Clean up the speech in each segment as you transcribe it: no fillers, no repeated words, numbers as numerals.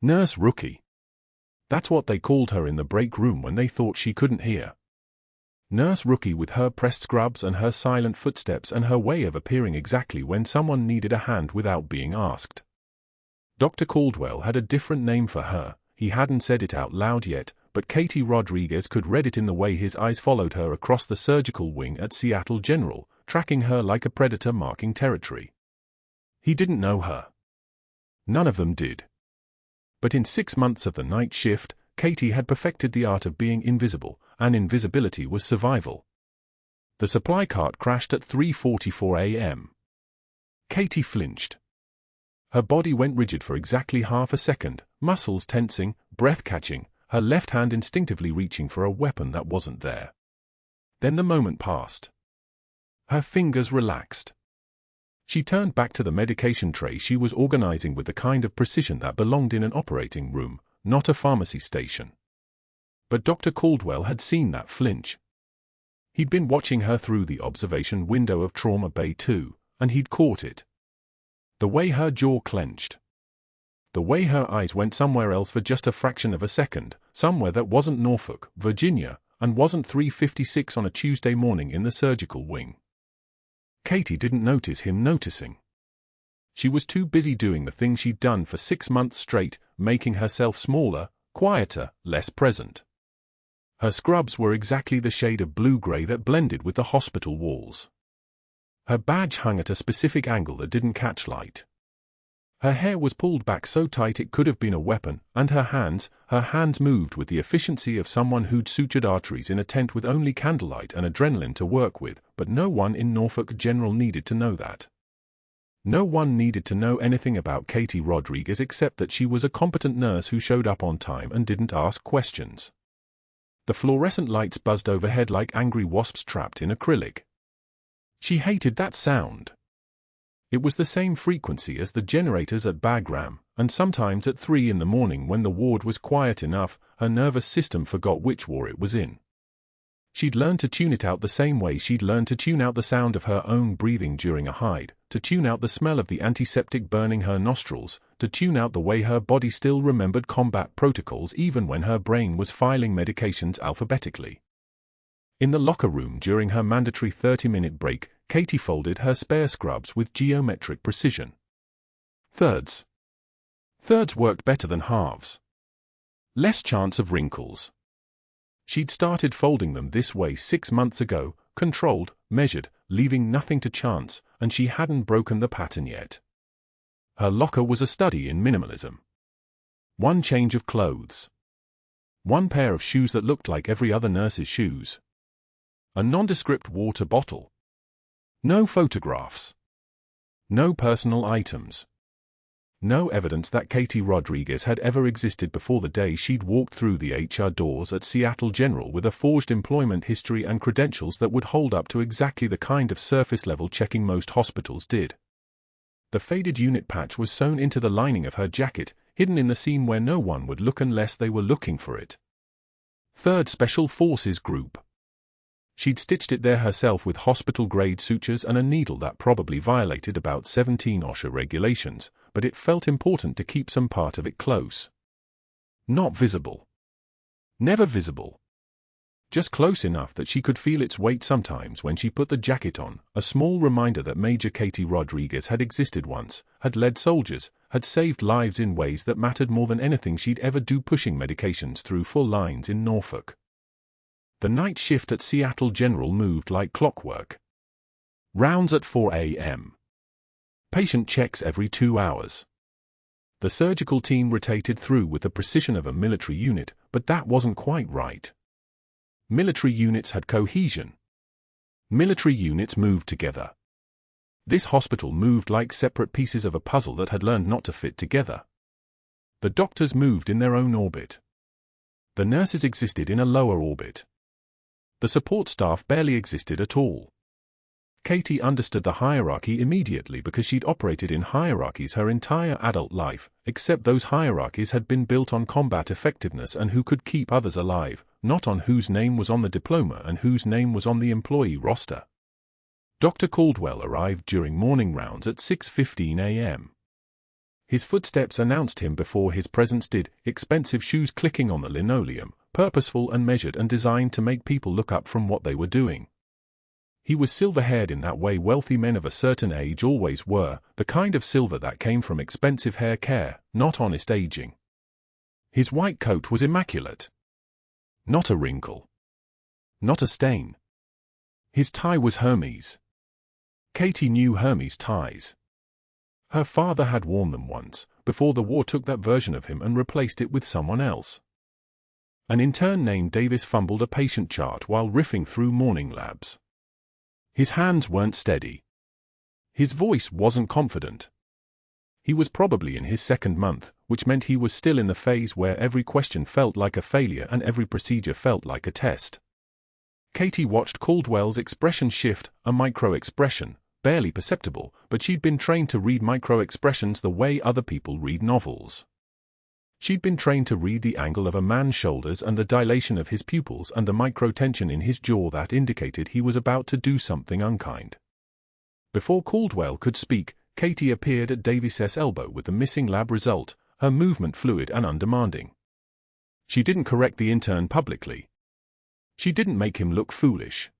Nurse Rookie. That's what they called her in the break room when they thought she couldn't hear. Nurse Rookie, with her pressed scrubs and her silent footsteps and her way of appearing exactly when someone needed a hand without being asked. Dr. Caldwell had a different name for her. He hadn't said it out loud yet, but Katie Rodriguez could read it in the way his eyes followed her across the surgical wing at Seattle General, tracking her like a predator marking territory. He didn't know her. None of them did. But in 6 months of the night shift, Katie had perfected the art of being invisible, and invisibility was survival. The supply cart crashed at 3:44 a.m. Katie flinched. Her body went rigid for exactly half a second, muscles tensing, breath catching, her left hand instinctively reaching for a weapon that wasn't there. Then the moment passed. Her fingers relaxed. She turned back to the medication tray she was organizing with the kind of precision that belonged in an operating room, not a pharmacy station. But Dr. Caldwell had seen that flinch. He'd been watching her through the observation window of Trauma Bay 2, and he'd caught it. The way her jaw clenched. The way her eyes went somewhere else for just a fraction of a second, somewhere that wasn't Norfolk, Virginia, and wasn't 3:56 on a Tuesday morning in the surgical wing. Katie didn't notice him noticing. She was too busy doing the thing she'd done for 6 months straight, making herself smaller, quieter, less present. Her scrubs were exactly the shade of blue-gray that blended with the hospital walls. Her badge hung at a specific angle that didn't catch light. Her hair was pulled back so tight it could have been a weapon, and her hands moved with the efficiency of someone who'd sutured arteries in a tent with only candlelight and adrenaline to work with, but no one in Norfolk General needed to know that. No one needed to know anything about Katie Rodriguez except that she was a competent nurse who showed up on time and didn't ask questions. The fluorescent lights buzzed overhead like angry wasps trapped in acrylic. She hated that sound. It was the same frequency as the generators at Bagram, and sometimes at 3 in the morning when the ward was quiet enough, her nervous system forgot which war it was in. She'd learned to tune it out the same way she'd learned to tune out the sound of her own breathing during a hide, to tune out the smell of the antiseptic burning her nostrils, to tune out the way her body still remembered combat protocols even when her brain was filing medications alphabetically. In the locker room during her mandatory 30-minute break, Katie folded her spare scrubs with geometric precision. Thirds. Thirds worked better than halves. Less chance of wrinkles. She'd started folding them this way 6 months ago, controlled, measured, leaving nothing to chance, and she hadn't broken the pattern yet. Her locker was a study in minimalism. One change of clothes. One pair of shoes that looked like every other nurse's shoes. A nondescript water bottle. No photographs. No personal items. No evidence that Katie Rodriguez had ever existed before the day she'd walked through the HR doors at Seattle General with a forged employment history and credentials that would hold up to exactly the kind of surface-level checking most hospitals did. The faded unit patch was sewn into the lining of her jacket, hidden in the seam where no one would look unless they were looking for it. 3rd Special Forces Group. She'd stitched it there herself with hospital-grade sutures and a needle that probably violated about 17 OSHA regulations, but it felt important to keep some part of it close. Not visible. Never visible. Just close enough that she could feel its weight sometimes when she put the jacket on, a small reminder that Major Katie Rodriguez had existed once, had led soldiers, had saved lives in ways that mattered more than anything she'd ever do pushing medications through full lines in Norfolk. The night shift at Seattle General moved like clockwork. Rounds at 4 a.m. Patient checks every 2 hours. The surgical team rotated through with the precision of a military unit, but that wasn't quite right. Military units had cohesion. Military units moved together. This hospital moved like separate pieces of a puzzle that had learned not to fit together. The doctors moved in their own orbit. The nurses existed in a lower orbit. The support staff barely existed at all. Katie understood the hierarchy immediately because she'd operated in hierarchies her entire adult life, except those hierarchies had been built on combat effectiveness and who could keep others alive, not on whose name was on the diploma and whose name was on the employee roster. Dr. Caldwell arrived during morning rounds at 6:15 a.m. His footsteps announced him before his presence did, expensive shoes clicking on the linoleum, purposeful and measured and designed to make people look up from what they were doing. He was silver-haired in that way wealthy men of a certain age always were, the kind of silver that came from expensive hair care, not honest aging. His white coat was immaculate. Not a wrinkle. Not a stain. His tie was Hermes. Katie knew Hermes ties. Her father had worn them once, before the war took that version of him and replaced it with someone else. An intern named Davis fumbled a patient chart while riffing through morning labs. His hands weren't steady. His voice wasn't confident. He was probably in his second month, which meant he was still in the phase where every question felt like a failure and every procedure felt like a test. Katie watched Caldwell's expression shift, a micro-expression, barely perceptible, but she'd been trained to read micro-expressions the way other people read novels. She'd been trained to read the angle of a man's shoulders and the dilation of his pupils and the micro-tension in his jaw that indicated he was about to do something unkind. Before Caldwell could speak, Katie appeared at Davis's elbow with the missing lab result, her movement fluid and undemanding. She didn't correct the intern publicly. She didn't make him look foolish.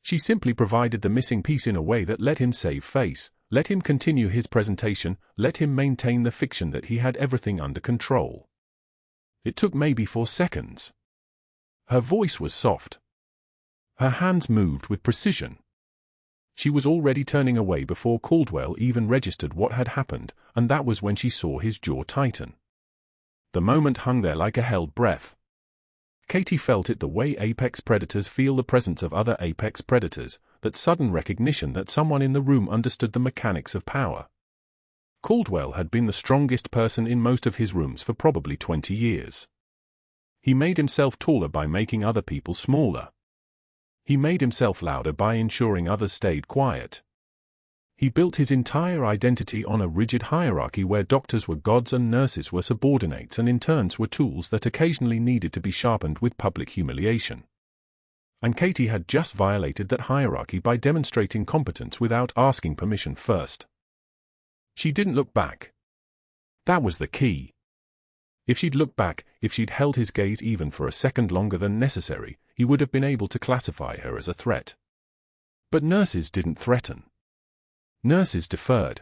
She simply provided the missing piece in a way that let him save face, let him continue his presentation, let him maintain the fiction that he had everything under control. It took maybe 4 seconds. Her voice was soft. Her hands moved with precision. She was already turning away before Caldwell even registered what had happened, and that was when she saw his jaw tighten. The moment hung there like a held breath. Katie felt it the way apex predators feel the presence of other apex predators, that sudden recognition that someone in the room understood the mechanics of power. Caldwell had been the strongest person in most of his rooms for probably 20 years. He made himself taller by making other people smaller. He made himself louder by ensuring others stayed quiet. He built his entire identity on a rigid hierarchy where doctors were gods and nurses were subordinates and interns were tools that occasionally needed to be sharpened with public humiliation. And Katie had just violated that hierarchy by demonstrating competence without asking permission first. She didn't look back. That was the key. If she'd looked back, if she'd held his gaze even for a second longer than necessary, he would have been able to classify her as a threat. But nurses didn't threaten. Nurses deferred.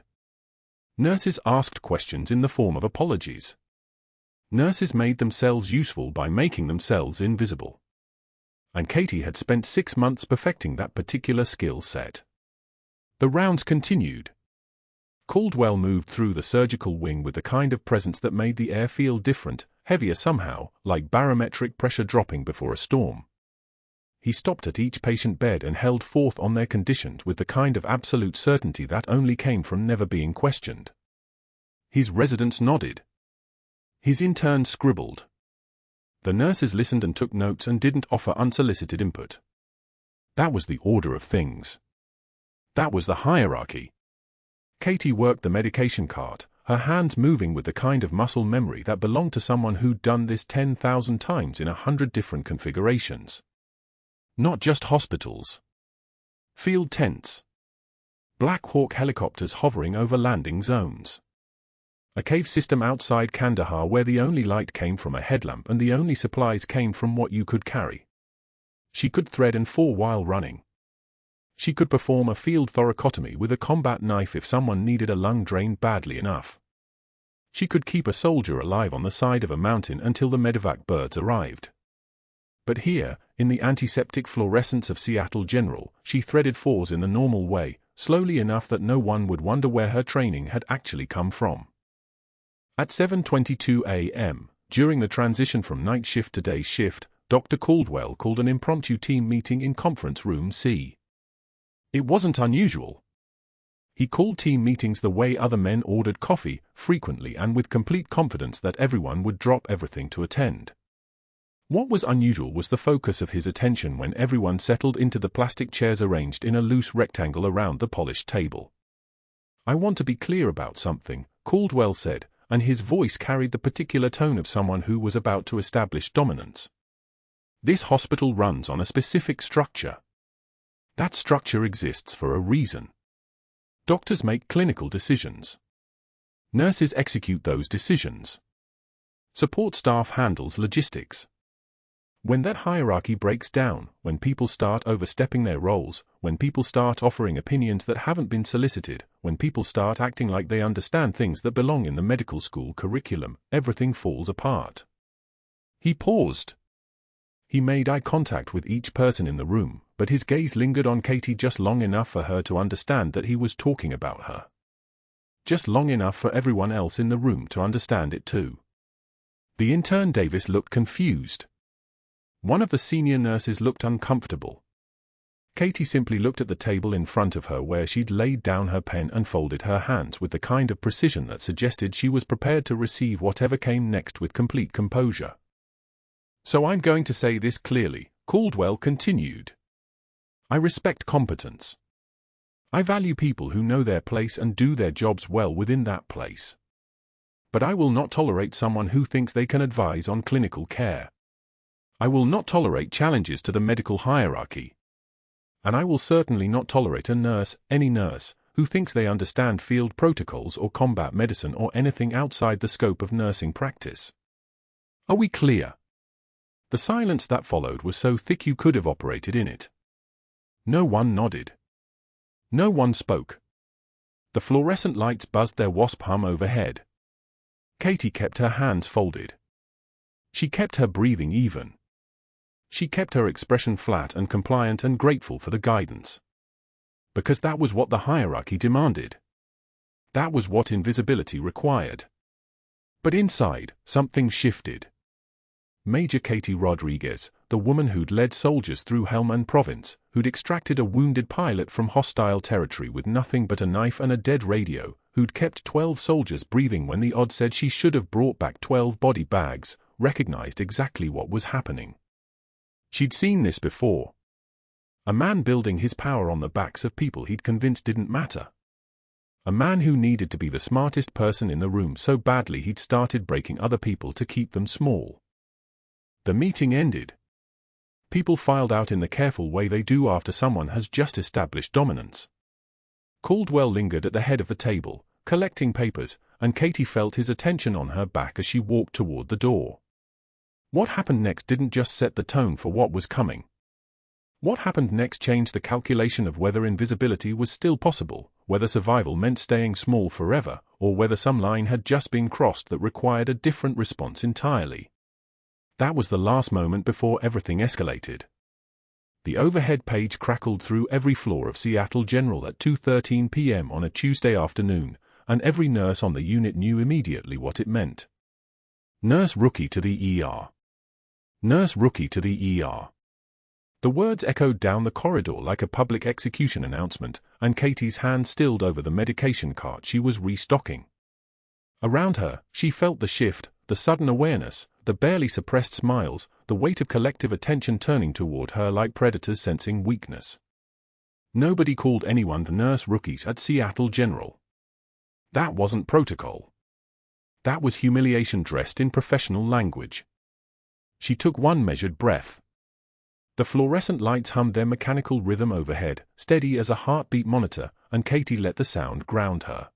Nurses asked questions in the form of apologies. Nurses made themselves useful by making themselves invisible. And Katie had spent 6 months perfecting that particular skill set. The rounds continued. Caldwell moved through the surgical wing with the kind of presence that made the air feel different, heavier somehow, like barometric pressure dropping before a storm. He stopped at each patient bed and held forth on their conditions with the kind of absolute certainty that only came from never being questioned. His residents nodded. His interns scribbled. The nurses listened and took notes and didn't offer unsolicited input. That was the order of things. That was the hierarchy. Katie worked the medication cart, her hands moving with the kind of muscle memory that belonged to someone who'd done this 10,000 times in 100 different configurations. Not just hospitals. Field tents. Black Hawk helicopters hovering over landing zones. A cave system outside Kandahar where the only light came from a headlamp and the only supplies came from what you could carry. She could thread and fall while running. She could perform a field thoracotomy with a combat knife if someone needed a lung drained badly enough. She could keep a soldier alive on the side of a mountain until the medevac birds arrived. But here, in the antiseptic fluorescence of Seattle General, she threaded fours in the normal way, slowly enough that no one would wonder where her training had actually come from. At 7:22 a.m., during the transition from night shift to day shift, Dr. Caldwell called an impromptu team meeting in Conference Room C. It wasn't unusual. He called team meetings the way other men ordered coffee, frequently and with complete confidence that everyone would drop everything to attend. What was unusual was the focus of his attention when everyone settled into the plastic chairs arranged in a loose rectangle around the polished table. "I want to be clear about something," Caldwell said, and his voice carried the particular tone of someone who was about to establish dominance. "This hospital runs on a specific structure. That structure exists for a reason. Doctors make clinical decisions. Nurses execute those decisions. Support staff handles logistics. When that hierarchy breaks down, when people start overstepping their roles, when people start offering opinions that haven't been solicited, when people start acting like they understand things that belong in the medical school curriculum, everything falls apart. He paused. He made eye contact with each person in the room, but his gaze lingered on Katie just long enough for her to understand that he was talking about her. Just long enough for everyone else in the room to understand it too. The intern Davis looked confused. One of the senior nurses looked uncomfortable. Katie simply looked at the table in front of her where she'd laid down her pen and folded her hands with the kind of precision that suggested she was prepared to receive whatever came next with complete composure. "So I'm going to say this clearly," Caldwell continued. "I respect competence. I value people who know their place and do their jobs well within that place. But I will not tolerate someone who thinks they can advise on clinical care. I will not tolerate challenges to the medical hierarchy. And I will certainly not tolerate a nurse, any nurse, who thinks they understand field protocols or combat medicine or anything outside the scope of nursing practice. Are we clear?" The silence that followed was so thick you could have operated in it. No one nodded. No one spoke. The fluorescent lights buzzed their wasp hum overhead. Katie kept her hands folded. She kept her breathing even. She kept her expression flat and compliant and grateful for the guidance. Because that was what the hierarchy demanded. That was what invisibility required. But inside, something shifted. Major Katie Rodriguez, the woman who'd led soldiers through Helmand Province, who'd extracted a wounded pilot from hostile territory with nothing but a knife and a dead radio, who'd kept 12 soldiers breathing when the odds said she should have brought back 12 body bags, recognized exactly what was happening. She'd seen this before. A man building his power on the backs of people he'd convinced didn't matter. A man who needed to be the smartest person in the room so badly he'd started breaking other people to keep them small. The meeting ended. People filed out in the careful way they do after someone has just established dominance. Caldwell lingered at the head of the table, collecting papers, and Katie felt his attention on her back as she walked toward the door. What happened next didn't just set the tone for what was coming. What happened next changed the calculation of whether invisibility was still possible, whether survival meant staying small forever, or whether some line had just been crossed that required a different response entirely. That was the last moment before everything escalated. The overhead page crackled through every floor of Seattle General at 2:13 p.m. on a Tuesday afternoon, and every nurse on the unit knew immediately what it meant. Nurse Rookie to the ER. Nurse Rookie to the ER. The words echoed down the corridor like a public execution announcement, and Katie's hand stilled over the medication cart she was restocking. Around her, she felt the shift, the sudden awareness, the barely suppressed smiles, the weight of collective attention turning toward her like predators sensing weakness. Nobody called anyone the nurse rookies at Seattle General. That wasn't protocol. That was humiliation dressed in professional language. She took one measured breath. The fluorescent lights hummed their mechanical rhythm overhead, steady as a heartbeat monitor, and Katie let the sound ground her.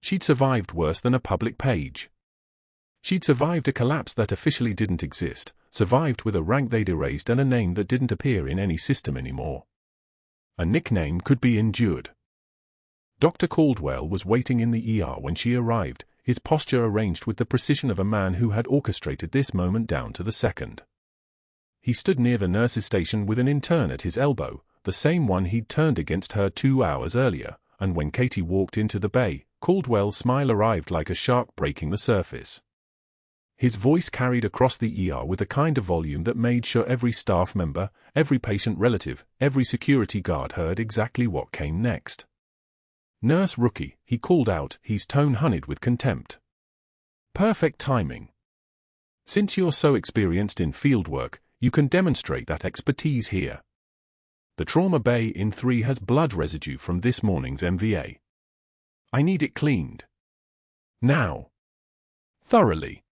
She'd survived worse than a public page. She'd survived a collapse that officially didn't exist, survived with a rank they'd erased and a name that didn't appear in any system anymore. A nickname could be endured. Dr. Caldwell was waiting in the ER when she arrived, his posture arranged with the precision of a man who had orchestrated this moment down to the second. He stood near the nurse's station with an intern at his elbow, the same one he'd turned against her 2 hours earlier, and when Katie walked into the bay, Caldwell's smile arrived like a shark breaking the surface. His voice carried across the ER with a kind of volume that made sure every staff member, every patient relative, every security guard heard exactly what came next. "Nurse Rookie," he called out, his tone honeyed with contempt. "Perfect timing. Since you're so experienced in fieldwork, you can demonstrate that expertise here. The trauma bay in 3 has blood residue from this morning's MVA. I need it cleaned. Now. Thoroughly."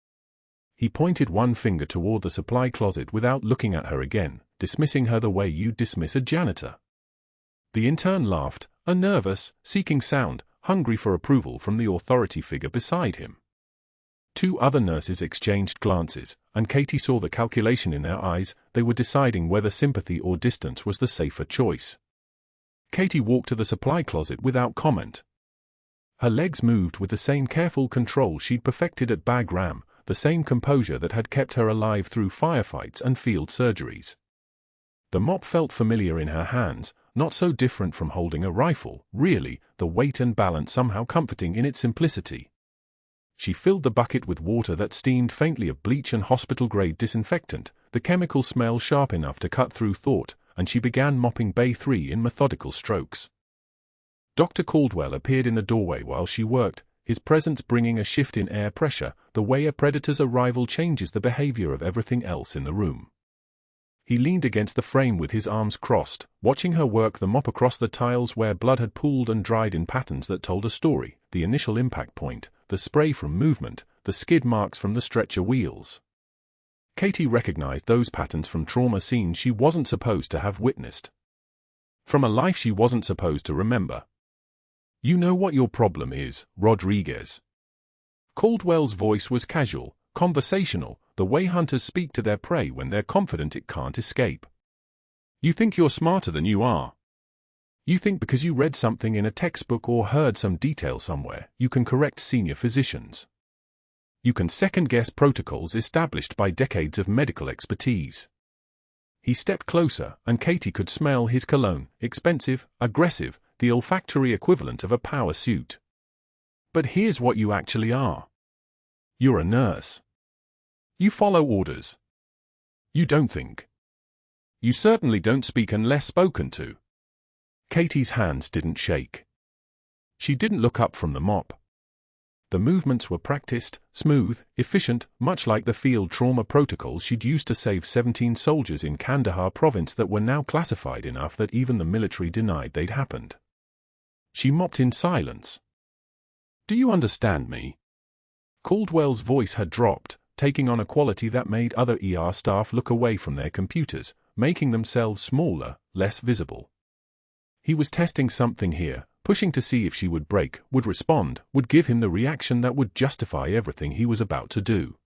He pointed one finger toward the supply closet without looking at her again, dismissing her the way you'd dismiss a janitor. The intern laughed, a nervous, seeking sound, hungry for approval from the authority figure beside him. Two other nurses exchanged glances, and Katie saw the calculation in their eyes. They were deciding whether sympathy or distance was the safer choice. Katie walked to the supply closet without comment. Her legs moved with the same careful control she'd perfected at Bagram, the same composure that had kept her alive through firefights and field surgeries. The mop felt familiar in her hands, not so different from holding a rifle, really, the weight and balance somehow comforting in its simplicity. She filled the bucket with water that steamed faintly of bleach and hospital-grade disinfectant, the chemical smell sharp enough to cut through thought, and she began mopping Bay 3 in methodical strokes. Dr. Caldwell appeared in the doorway while she worked, his presence bringing a shift in air pressure, the way a predator's arrival changes the behavior of everything else in the room. He leaned against the frame with his arms crossed, watching her work the mop across the tiles where blood had pooled and dried in patterns that told a story, the initial impact point, the spray from movement, the skid marks from the stretcher wheels. Katie recognized those patterns from trauma scenes she wasn't supposed to have witnessed. From a life she wasn't supposed to remember. "You know what your problem is, Rodriguez." Caldwell's voice was casual, conversational, the way hunters speak to their prey when they're confident it can't escape. "You think you're smarter than you are. You think because you read something in a textbook or heard some detail somewhere, you can correct senior physicians. You can second-guess protocols established by decades of medical expertise." He stepped closer, and Katie could smell his cologne, expensive, aggressive, the olfactory equivalent of a power suit. "But here's what you actually are. You're a nurse. You follow orders. You don't think. You certainly don't speak unless spoken to." Katie's hands didn't shake. She didn't look up from the mop. The movements were practiced, smooth, efficient, much like the field trauma protocols she'd used to save 17 soldiers in Kandahar province that were now classified enough that even the military denied they'd happened. She mopped in silence. "Do you understand me?" Caldwell's voice had dropped, taking on a quality that made other ER staff look away from their computers, making themselves smaller, less visible. He was testing something here, pushing to see if she would break, would respond, would give him the reaction that would justify everything he was about to do.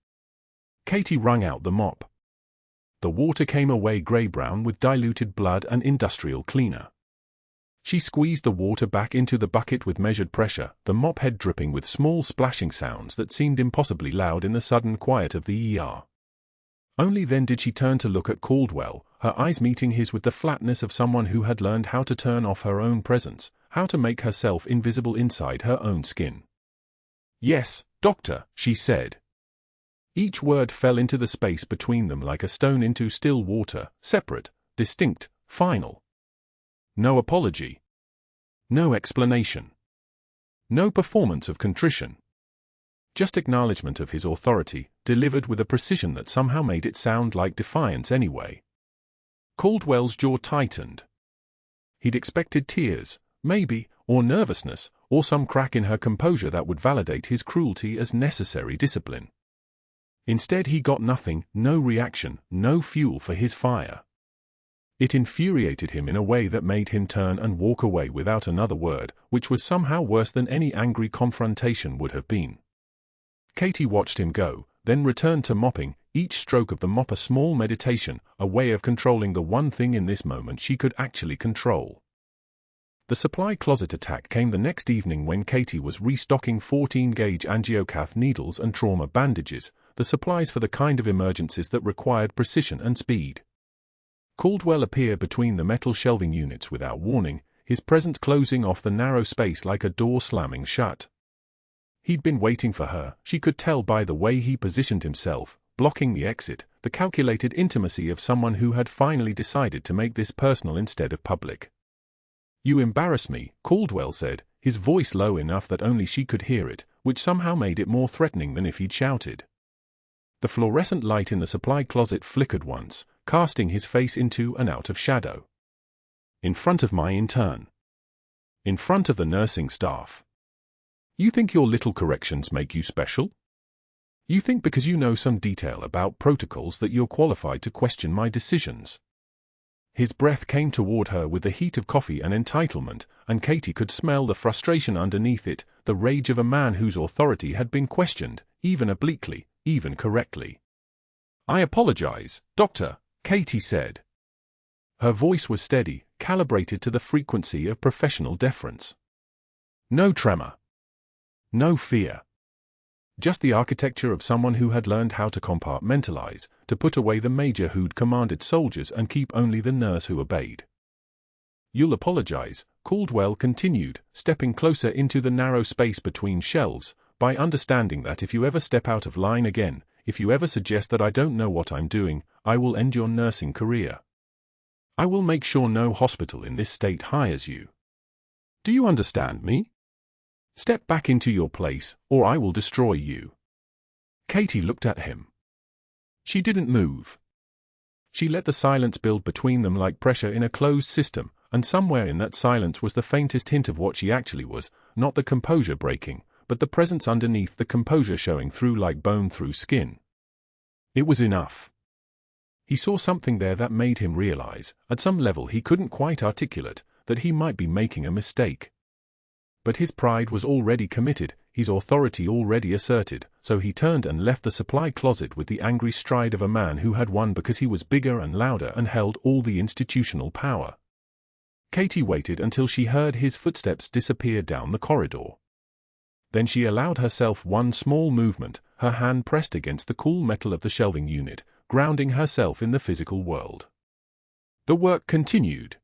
Katie wrung out the mop. The water came away grey-brown with diluted blood and industrial cleaner. She squeezed the water back into the bucket with measured pressure, the mop head dripping with small splashing sounds that seemed impossibly loud in the sudden quiet of the ER. Only then did she turn to look at Caldwell, her eyes meeting his with the flatness of someone who had learned how to turn off her own presence, how to make herself invisible inside her own skin. "Yes, doctor," she said. Each word fell into the space between them like a stone into still water, separate, distinct, final. No apology. No explanation. No performance of contrition. Just acknowledgement of his authority, delivered with a precision that somehow made it sound like defiance anyway. Caldwell's jaw tightened. He'd expected tears, maybe, or nervousness, or some crack in her composure that would validate his cruelty as necessary discipline. Instead he got nothing, no reaction, no fuel for his fire. It infuriated him in a way that made him turn and walk away without another word, which was somehow worse than any angry confrontation would have been. Katie watched him go, then returned to mopping, each stroke of the mop a small meditation, a way of controlling the one thing in this moment she could actually control. The supply closet attack came the next evening when Katie was restocking 14-gauge angiocath needles and trauma bandages, the supplies for the kind of emergencies that required precision and speed. Caldwell appeared between the metal shelving units without warning, his presence closing off the narrow space like a door slamming shut. He'd been waiting for her, she could tell by the way he positioned himself, blocking the exit, the calculated intimacy of someone who had finally decided to make this personal instead of public. "You embarrass me," Caldwell said, his voice low enough that only she could hear it, which somehow made it more threatening than if he'd shouted. The fluorescent light in the supply closet flickered once, casting his face into and out of shadow. "In front of my intern. In front of the nursing staff. You think your little corrections make you special? You think because you know some detail about protocols that you're qualified to question my decisions?" His breath came toward her with the heat of coffee and entitlement, and Katie could smell the frustration underneath it, the rage of a man whose authority had been questioned, even obliquely, even correctly. "I apologize, Doctor," Katie said. Her voice was steady, calibrated to the frequency of professional deference. No tremor. No fear. Just the architecture of someone who had learned how to compartmentalize, to put away the major who'd commanded soldiers and keep only the nurse who obeyed. "You'll apologize," Caldwell continued, stepping closer into the narrow space between shelves, "by understanding that if you ever step out of line again, if you ever suggest that I don't know what I'm doing, I will end your nursing career. I will make sure no hospital in this state hires you. Do you understand me? Step back into your place, or I will destroy you." Katie looked at him. She didn't move. She let the silence build between them like pressure in a closed system, and somewhere in that silence was the faintest hint of what she actually was, not the composure breaking, but the presence underneath the composure showing through like bone through skin. It was enough. He saw something there that made him realize, at some level he couldn't quite articulate, that he might be making a mistake. But his pride was already committed, his authority already asserted, so he turned and left the supply closet with the angry stride of a man who had won because he was bigger and louder and held all the institutional power. Katie waited until she heard his footsteps disappear down the corridor. Then she allowed herself one small movement, her hand pressed against the cool metal of the shelving unit, grounding herself in the physical world. The work continued.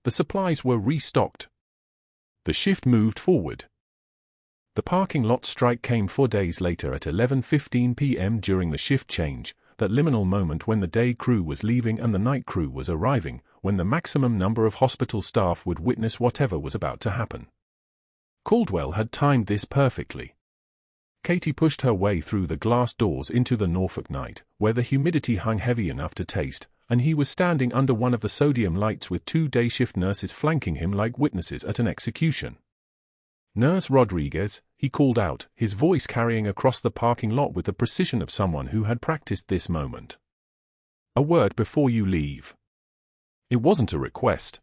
The supplies were restocked. The shift moved forward. The parking lot strike came 4 days later at 11:15 p.m. during the shift change, that liminal moment when the day crew was leaving and the night crew was arriving, when the maximum number of hospital staff would witness whatever was about to happen. Caldwell had timed this perfectly. Katie pushed her way through the glass doors into the Norfolk night, where the humidity hung heavy enough to taste, and he was standing under one of the sodium lights with 2 day-shift nurses flanking him like witnesses at an execution. "Nurse Rodriguez," he called out, his voice carrying across the parking lot with the precision of someone who had practiced this moment. "A word before you leave." It wasn't a request.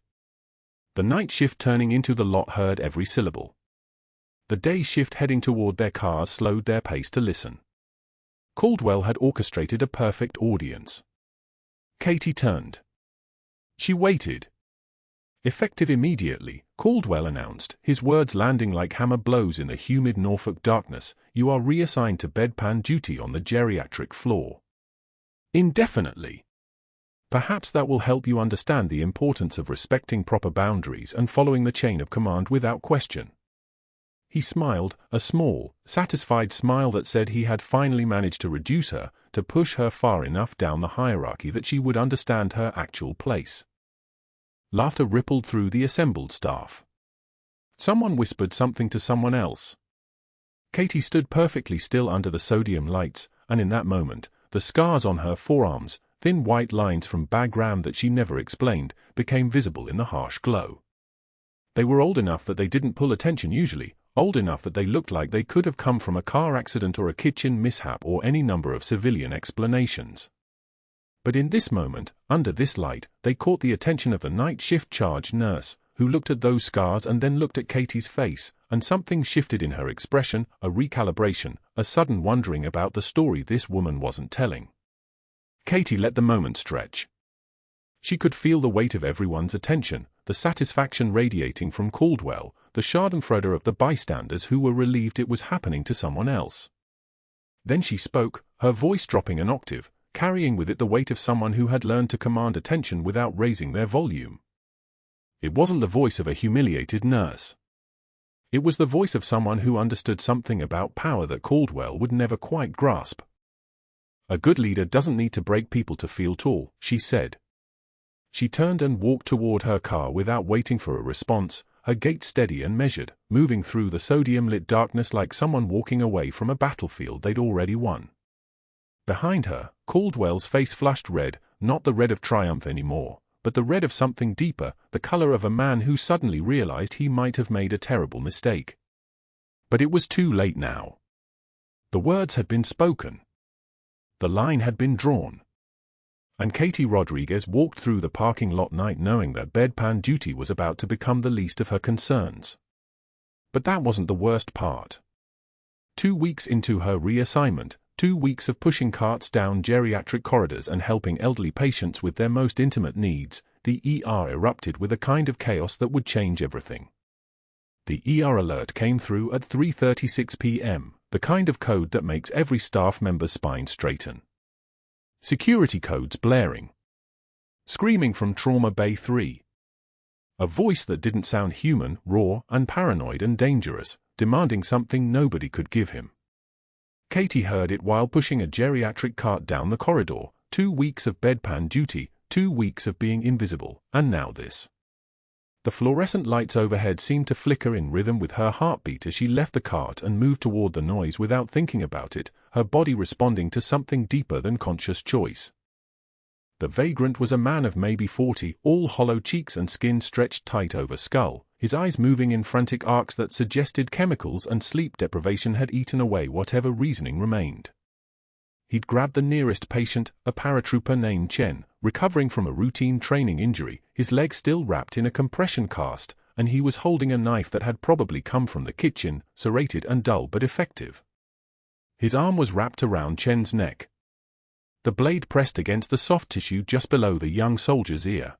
The night shift turning into the lot heard every syllable. The day shift heading toward their cars slowed their pace to listen. Caldwell had orchestrated a perfect audience. Katie turned. She waited. Effective immediately, Caldwell announced, his words landing like hammer blows in the humid Norfolk darkness, "You are reassigned to bedpan duty on the geriatric floor. Indefinitely. Perhaps that will help you understand the importance of respecting proper boundaries and following the chain of command without question." He smiled, a small, satisfied smile that said he had finally managed to reduce her, to push her far enough down the hierarchy that she would understand her actual place. Laughter rippled through the assembled staff. Someone whispered something to someone else. Katie stood perfectly still under the sodium lights, and in that moment, the scars on her forearms, thin white lines from bagram that she never explained, became visible in the harsh glow. They were old enough that they didn't pull attention usually, old enough that they looked like they could have come from a car accident or a kitchen mishap or any number of civilian explanations. But in this moment, under this light, they caught the attention of the night shift charge nurse, who looked at those scars and then looked at Katie's face, and something shifted in her expression, a recalibration, a sudden wondering about the story this woman wasn't telling. Katie let the moment stretch. She could feel the weight of everyone's attention, the satisfaction radiating from Caldwell, the schadenfreude of the bystanders who were relieved it was happening to someone else. Then she spoke, her voice dropping an octave, carrying with it the weight of someone who had learned to command attention without raising their volume. It wasn't the voice of a humiliated nurse. It was the voice of someone who understood something about power that Caldwell would never quite grasp. "A good leader doesn't need to break people to feel tall," she said. She turned and walked toward her car without waiting for a response, her gait steady and measured, moving through the sodium-lit darkness like someone walking away from a battlefield they'd already won. Behind her, Caldwell's face flushed red, not the red of triumph anymore, but the red of something deeper, the color of a man who suddenly realized he might have made a terrible mistake. But it was too late now. The words had been spoken. The line had been drawn. And Katie Rodriguez walked through the parking lot night knowing that bedpan duty was about to become the least of her concerns. But that wasn't the worst part. 2 weeks into her reassignment, 2 weeks of pushing carts down geriatric corridors and helping elderly patients with their most intimate needs, the ER erupted with a kind of chaos that would change everything. The ER alert came through at 3:36 p.m., the kind of code that makes every staff member's spine straighten. Security codes blaring. Screaming from Trauma Bay 3. A voice that didn't sound human, raw and paranoid and dangerous, demanding something nobody could give him. Katie heard it while pushing a geriatric cart down the corridor. 2 weeks of bedpan duty, 2 weeks of being invisible, and now this. The fluorescent lights overhead seemed to flicker in rhythm with her heartbeat as she left the cart and moved toward the noise without thinking about it, her body responding to something deeper than conscious choice. The vagrant was a man of maybe 40, all hollow cheeks and skin stretched tight over skull, his eyes moving in frantic arcs that suggested chemicals and sleep deprivation had eaten away whatever reasoning remained. He'd grabbed the nearest patient, a paratrooper named Chen, recovering from a routine training injury, his leg still wrapped in a compression cast, and he was holding a knife that had probably come from the kitchen, serrated and dull but effective. His arm was wrapped around Chen's neck. The blade pressed against the soft tissue just below the young soldier's ear.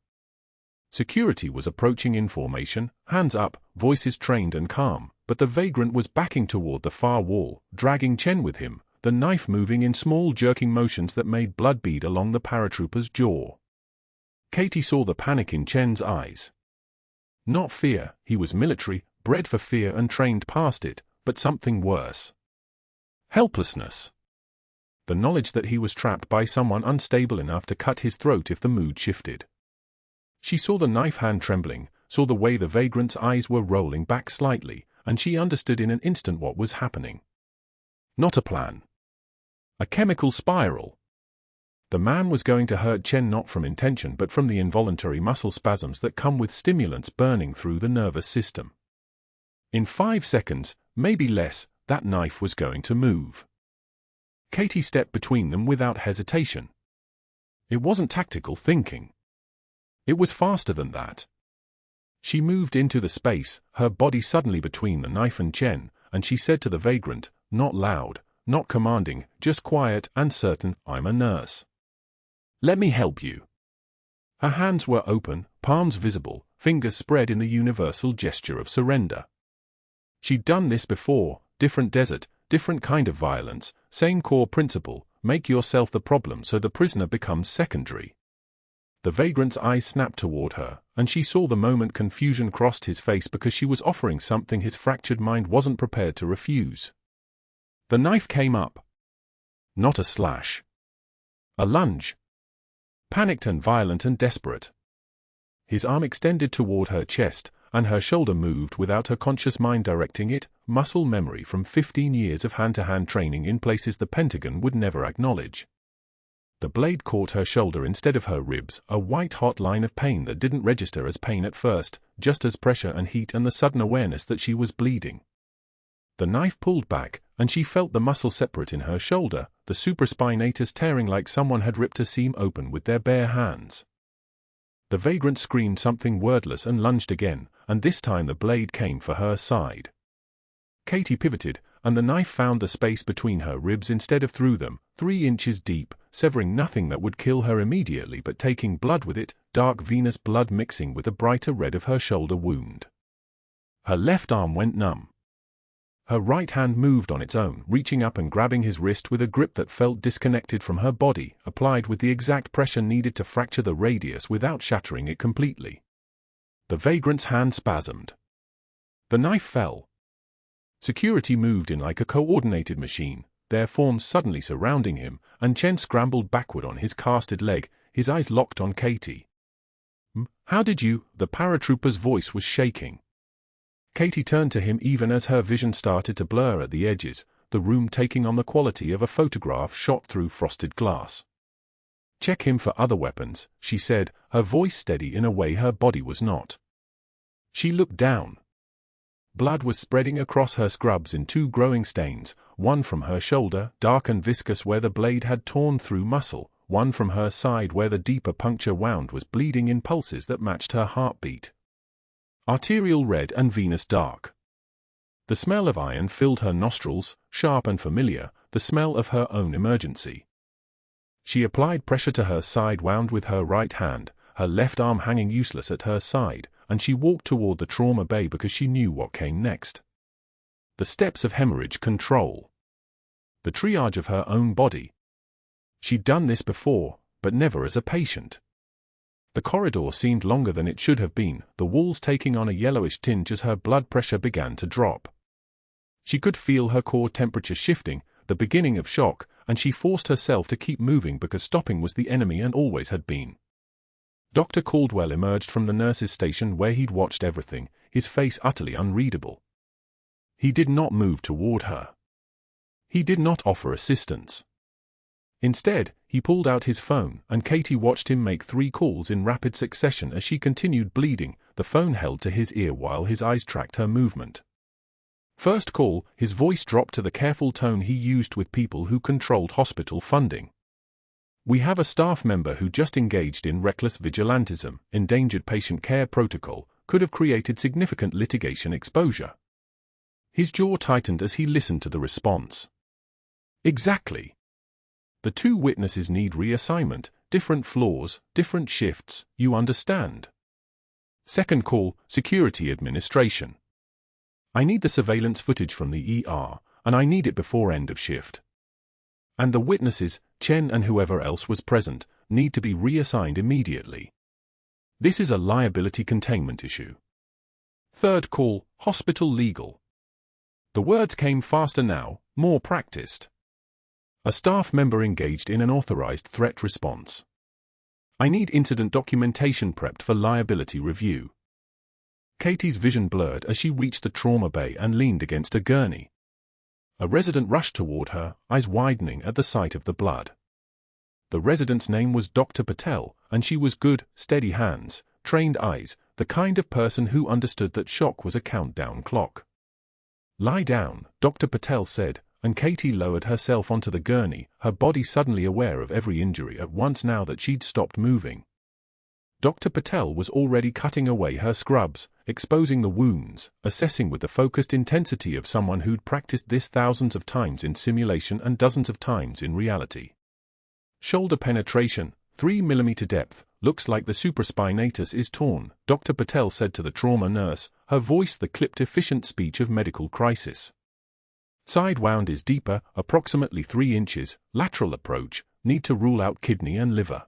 Security was approaching in formation, hands up, voices trained and calm, but the vagrant was backing toward the far wall, dragging Chen with him, the knife moving in small jerking motions that made blood bead along the paratrooper's jaw. Katie saw the panic in Chen's eyes. Not fear, he was military, bred for fear and trained past it, but something worse. Helplessness. The knowledge that he was trapped by someone unstable enough to cut his throat if the mood shifted. She saw the knife hand trembling, saw the way the vagrant's eyes were rolling back slightly, and she understood in an instant what was happening. Not a plan. A chemical spiral. The man was going to hurt Chen not from intention but from the involuntary muscle spasms that come with stimulants burning through the nervous system. In 5 seconds, maybe less, that knife was going to move. Katie stepped between them without hesitation. It wasn't tactical thinking. It was faster than that. She moved into the space, her body suddenly between the knife and Chen, and she said to the vagrant, not loud, not commanding, just quiet and certain, I'm a nurse. Let me help you. Her hands were open, palms visible, fingers spread in the universal gesture of surrender. She'd done this before, different desert, different kind of violence, same core principle, make yourself the problem so the prisoner becomes secondary. The vagrant's eyes snapped toward her, and she saw the moment confusion crossed his face because she was offering something his fractured mind wasn't prepared to refuse. The knife came up. Not a slash. A lunge. Panicked and violent and desperate. His arm extended toward her chest, and her shoulder moved without her conscious mind directing it, muscle memory from 15 years of hand-to-hand training in places the Pentagon would never acknowledge. The blade caught her shoulder instead of her ribs, a white-hot line of pain that didn't register as pain at first, just as pressure and heat and the sudden awareness that she was bleeding. The knife pulled back, and she felt the muscle separate in her shoulder, the supraspinatus tearing like someone had ripped a seam open with their bare hands. The vagrant screamed something wordless and lunged again, and this time the blade came for her side. Katie pivoted, and the knife found the space between her ribs instead of through them, 3 inches deep, severing nothing that would kill her immediately but taking blood with it, dark venous blood mixing with the brighter red of her shoulder wound. Her left arm went numb. Her right hand moved on its own, reaching up and grabbing his wrist with a grip that felt disconnected from her body, applied with the exact pressure needed to fracture the radius without shattering it completely. The vagrant's hand spasmed. The knife fell. Security moved in like a coordinated machine, their forms suddenly surrounding him, and Chen scrambled backward on his casted leg, his eyes locked on Katie. How did you? The paratrooper's voice was shaking. Katie turned to him even as her vision started to blur at the edges, the room taking on the quality of a photograph shot through frosted glass. Check him for other weapons, she said, her voice steady in a way her body was not. She looked down. Blood was spreading across her scrubs in 2 growing stains, one from her shoulder, dark and viscous where the blade had torn through muscle, one from her side where the deeper puncture wound was bleeding in pulses that matched her heartbeat. Arterial red and venous dark. The smell of iron filled her nostrils, sharp and familiar, the smell of her own emergency. She applied pressure to her side wound with her right hand, her left arm hanging useless at her side, and she walked toward the trauma bay because she knew what came next. The steps of hemorrhage control. The triage of her own body. She'd done this before, but never as a patient. The corridor seemed longer than it should have been, the walls taking on a yellowish tinge as her blood pressure began to drop. She could feel her core temperature shifting, the beginning of shock, and she forced herself to keep moving because stopping was the enemy and always had been. Dr. Caldwell emerged from the nurse's station where he'd watched everything, his face utterly unreadable. He did not move toward her. He did not offer assistance. Instead, he pulled out his phone, and Katie watched him make 3 calls in rapid succession as she continued bleeding, the phone held to his ear while his eyes tracked her movement. First call, his voice dropped to the careful tone he used with people who controlled hospital funding. "We have a staff member who just engaged in reckless vigilantism, endangered patient care protocol, could have created significant litigation exposure." His jaw tightened as he listened to the response. Exactly. The 2 witnesses need reassignment, different floors, different shifts, you understand. Second call, security administration. "I need the surveillance footage from the ER, and I need it before end of shift. And the witnesses, Chen and whoever else was present, need to be reassigned immediately. This is a liability containment issue." Third call, hospital legal. The words came faster now, more practiced. A staff member engaged in an authorized threat response. "I need incident documentation prepped for liability review." Katie's vision blurred as she reached the trauma bay and leaned against a gurney. A resident rushed toward her, eyes widening at the sight of the blood. The resident's name was Dr. Patel, and she was good, steady hands, trained eyes, the kind of person who understood that shock was a countdown clock. "Lie down," Dr. Patel said, and Katie lowered herself onto the gurney, her body suddenly aware of every injury at once now that she'd stopped moving. Dr. Patel was already cutting away her scrubs, exposing the wounds, assessing with the focused intensity of someone who'd practiced this thousands of times in simulation and dozens of times in reality. "Shoulder penetration, 3 mm depth, looks like the supraspinatus is torn," Dr. Patel said to the trauma nurse, her voice the clipped efficient speech of medical crisis. "Side wound is deeper, approximately 3 inches, lateral approach, need to rule out kidney and liver.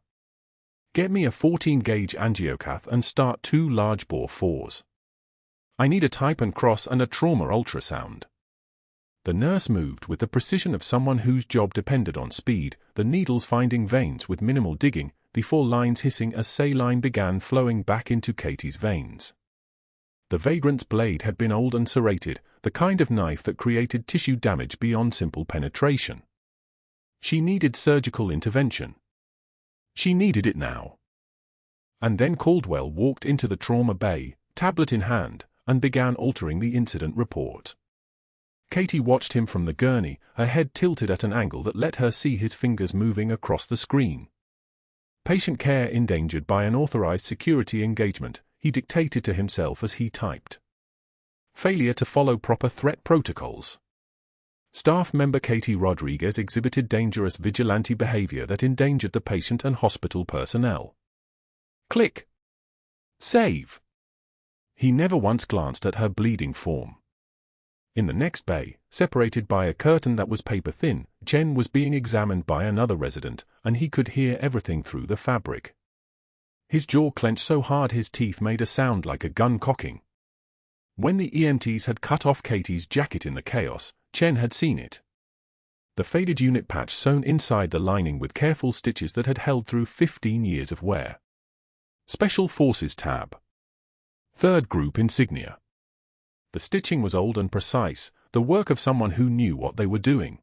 Get me a 14-gauge angiocath and start 2 large bore 4s. I need a type and cross and a trauma ultrasound." The nurse moved with the precision of someone whose job depended on speed, the needles finding veins with minimal digging, the 4 lines hissing as saline began flowing back into Katie's veins. The vagrant's blade had been old and serrated, the kind of knife that created tissue damage beyond simple penetration. She needed surgical intervention. She needed it now. And then Caldwell walked into the trauma bay, tablet in hand, and began altering the incident report. Katie watched him from the gurney, her head tilted at an angle that let her see his fingers moving across the screen. "Patient care endangered by unauthorized security engagement," he dictated to himself as he typed. "Failure to follow proper threat protocols. Staff member Katie Rodriguez exhibited dangerous vigilante behavior that endangered the patient and hospital personnel." Click. Save. He never once glanced at her bleeding form. In the next bay, separated by a curtain that was paper-thin, Chen was being examined by another resident, and he could hear everything through the fabric. His jaw clenched so hard his teeth made a sound like a gun cocking. When the EMTs had cut off Katie's jacket in the chaos, Chen had seen it. The faded unit patch sewn inside the lining with careful stitches that had held through 15 years of wear. Special Forces tab. Third group insignia. The stitching was old and precise, the work of someone who knew what they were doing.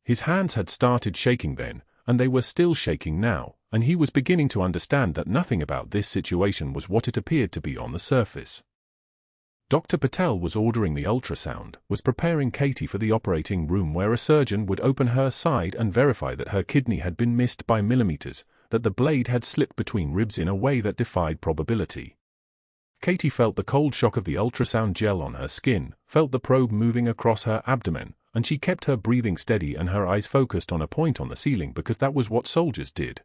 His hands had started shaking then, and they were still shaking now, and he was beginning to understand that nothing about this situation was what it appeared to be on the surface. Dr. Patel was ordering the ultrasound, was preparing Katie for the operating room where a surgeon would open her side and verify that her kidney had been missed by millimeters, that the blade had slipped between ribs in a way that defied probability. Katie felt the cold shock of the ultrasound gel on her skin, felt the probe moving across her abdomen, and she kept her breathing steady and her eyes focused on a point on the ceiling because that was what soldiers did.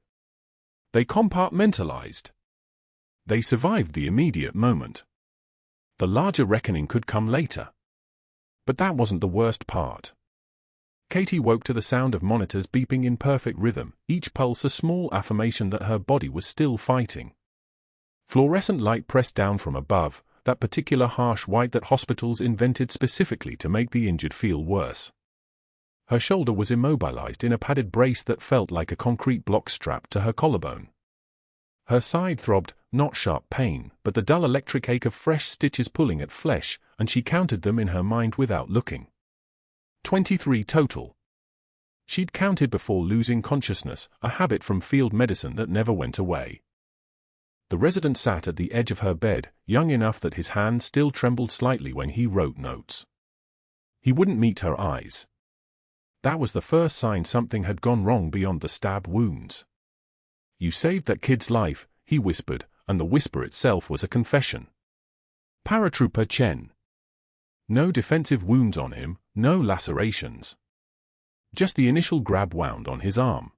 They compartmentalized. They survived the immediate moment. The larger reckoning could come later. But that wasn't the worst part. Katie woke to the sound of monitors beeping in perfect rhythm, each pulse a small affirmation that her body was still fighting. Fluorescent light pressed down from above, that particular harsh white that hospitals invented specifically to make the injured feel worse. Her shoulder was immobilized in a padded brace that felt like a concrete block strapped to her collarbone. Her side throbbed, not sharp pain, but the dull electric ache of fresh stitches pulling at flesh, and she counted them in her mind without looking. 23 total. She'd counted before losing consciousness, a habit from field medicine that never went away. The resident sat at the edge of her bed, young enough that his hand still trembled slightly when he wrote notes. He wouldn't meet her eyes. That was the first sign something had gone wrong beyond the stab wounds. "You saved that kid's life," he whispered, and the whisper itself was a confession. Paratrooper Chen. No defensive wounds on him, no lacerations. Just the initial grab wound on his arm.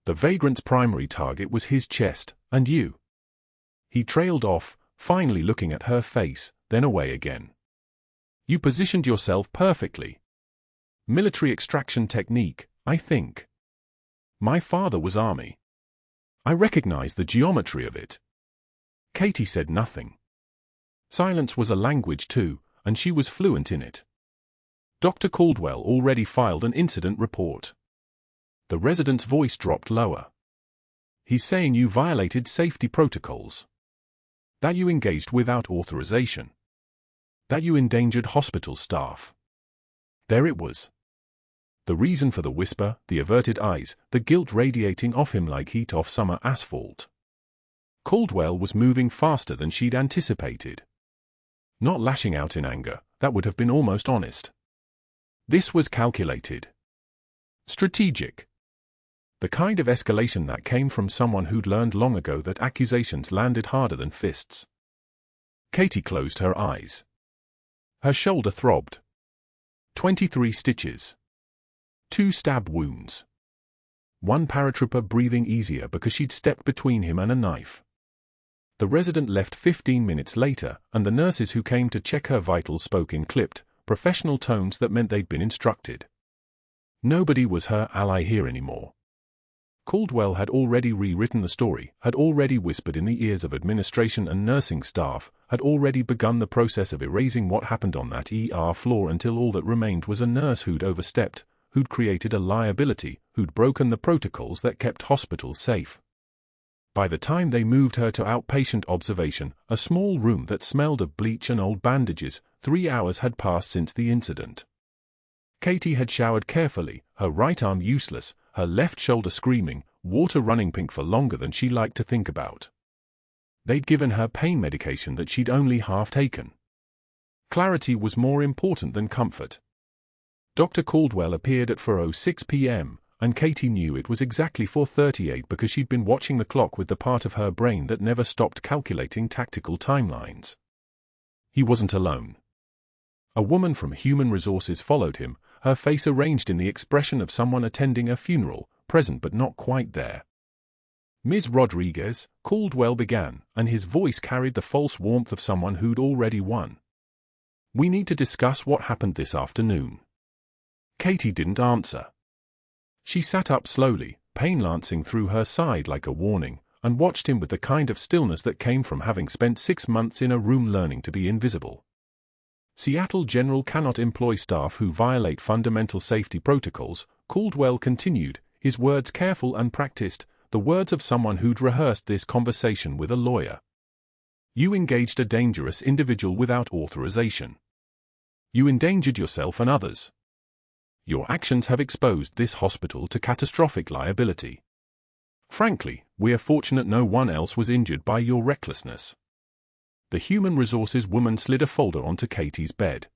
The vagrant's primary target was his chest, and you. He trailed off, finally looking at her face, then away again. "You positioned yourself perfectly. Military extraction technique, I think. My father was Army. I recognize the geometry of it." Katie said nothing. Silence was a language too, and she was fluent in it. Dr. Caldwell already filed an incident report. The resident's voice dropped lower. "He's saying you violated safety protocols. That you engaged without authorization. That you endangered hospital staff." There it was. The reason for the whisper, the averted eyes, the guilt radiating off him like heat off summer asphalt. Caldwell was moving faster than she'd anticipated. Not lashing out in anger, that would have been almost honest. This was calculated. Strategic. The kind of escalation that came from someone who'd learned long ago that accusations landed harder than fists. Katie closed her eyes. Her shoulder throbbed. 23 stitches. 2 stab wounds. One paratrooper breathing easier because she'd stepped between him and a knife. The resident left 15 minutes later, and the nurses who came to check her vitals spoke in clipped, professional tones that meant they'd been instructed. Nobody was her ally here anymore. Caldwell had already rewritten the story, had already whispered in the ears of administration and nursing staff, had already begun the process of erasing what happened on that ER floor until all that remained was a nurse who'd overstepped, who'd created a liability, who'd broken the protocols that kept hospitals safe. By the time they moved her to outpatient observation, a small room that smelled of bleach and old bandages, 3 hours had passed since the incident. Katie had showered carefully, her right arm useless, her left shoulder screaming, water running pink for longer than she liked to think about. They'd given her pain medication that she'd only half taken. Clarity was more important than comfort. Dr. Caldwell appeared at 4:06 p.m., and Katie knew it was exactly 4:38 because she'd been watching the clock with the part of her brain that never stopped calculating tactical timelines. He wasn't alone. A woman from Human Resources followed him, her face arranged in the expression of someone attending a funeral, present but not quite there. "Ms. Rodriguez," Caldwell began, and his voice carried the false warmth of someone who'd already won. "We need to discuss what happened this afternoon." Katie didn't answer. She sat up slowly, pain lancing through her side like a warning, and watched him with the kind of stillness that came from having spent 6 months in a room learning to be invisible. "Seattle General cannot employ staff who violate fundamental safety protocols," Caldwell continued, his words careful and practiced, the words of someone who'd rehearsed this conversation with a lawyer. "You engaged a dangerous individual without authorization. You endangered yourself and others. Your actions have exposed this hospital to catastrophic liability. Frankly, we are fortunate no one else was injured by your recklessness. The human resources woman slid a folder onto Katie's bed.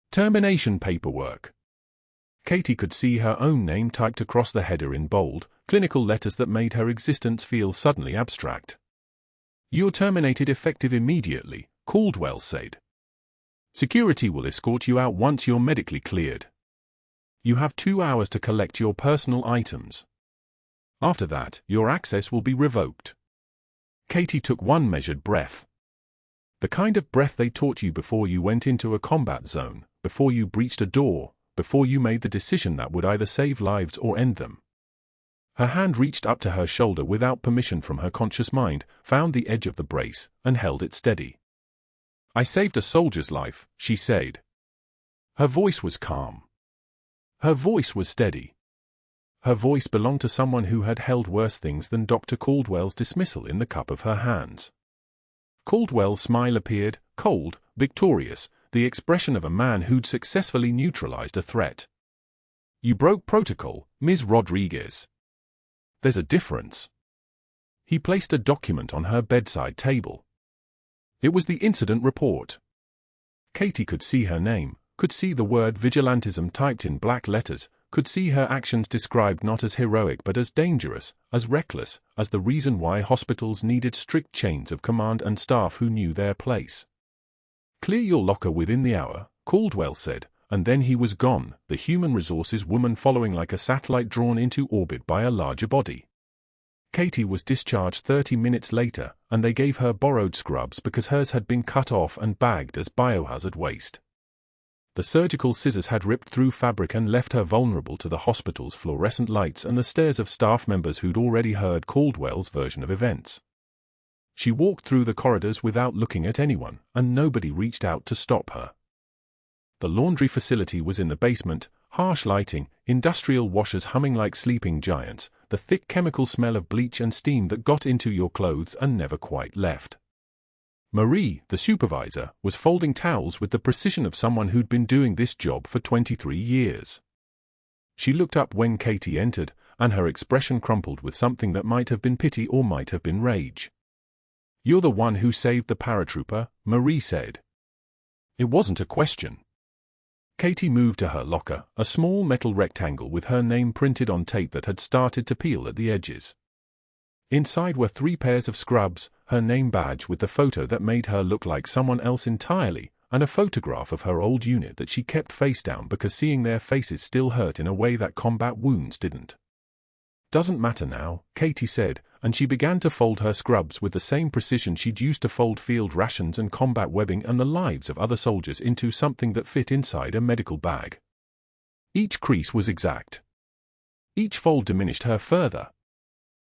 Termination paperwork. Katie could see her own name typed across the header in bold, clinical letters that made her existence feel suddenly abstract. "You're terminated effective immediately," Caldwell said. "Security will escort you out once you're medically cleared. You have 2 hours to collect your personal items. After that, your access will be revoked." Katie took one measured breath. The kind of breath they taught you before you went into a combat zone, before you breached a door, before you made the decision that would either save lives or end them. Her hand reached up to her shoulder without permission from her conscious mind, found the edge of the brace, and held it steady. "I saved a soldier's life," she said. Her voice was calm. Her voice was steady. Her voice belonged to someone who had held worse things than Dr. Caldwell's dismissal in the cup of her hands. Caldwell's smile appeared, cold, victorious, the expression of a man who'd successfully neutralized a threat. "You broke protocol, Ms. Rodriguez. There's a difference." He placed a document on her bedside table. It was the incident report. Katie could see her name, could see the word vigilantism typed in black letters, could see her actions described not as heroic but as dangerous, as reckless, as the reason why hospitals needed strict chains of command and staff who knew their place. "Clear your locker within the hour," Caldwell said, and then he was gone, the human resources woman following like a satellite drawn into orbit by a larger body. Katie was discharged 30 minutes later, and they gave her borrowed scrubs because hers had been cut off and bagged as biohazard waste. The surgical scissors had ripped through fabric and left her vulnerable to the hospital's fluorescent lights and the stares of staff members who'd already heard Caldwell's version of events. She walked through the corridors without looking at anyone, and nobody reached out to stop her. The laundry facility was in the basement, harsh lighting, industrial washers humming like sleeping giants, the thick chemical smell of bleach and steam that got into your clothes and never quite left. Marie, the supervisor, was folding towels with the precision of someone who'd been doing this job for 23 years. She looked up when Katie entered, and her expression crumpled with something that might have been pity or might have been rage. "You're the one who saved the paratrooper," Marie said. It wasn't a question. Katie moved to her locker, a small metal rectangle with her name printed on tape that had started to peel at the edges. Inside were 3 pairs of scrubs, her name badge with the photo that made her look like someone else entirely, and a photograph of her old unit that she kept face down because seeing their faces still hurt in a way that combat wounds didn't. "Doesn't matter now," Katie said, and she began to fold her scrubs with the same precision she'd used to fold field rations and combat webbing and the lives of other soldiers into something that fit inside a medical bag. Each crease was exact. Each fold diminished her further.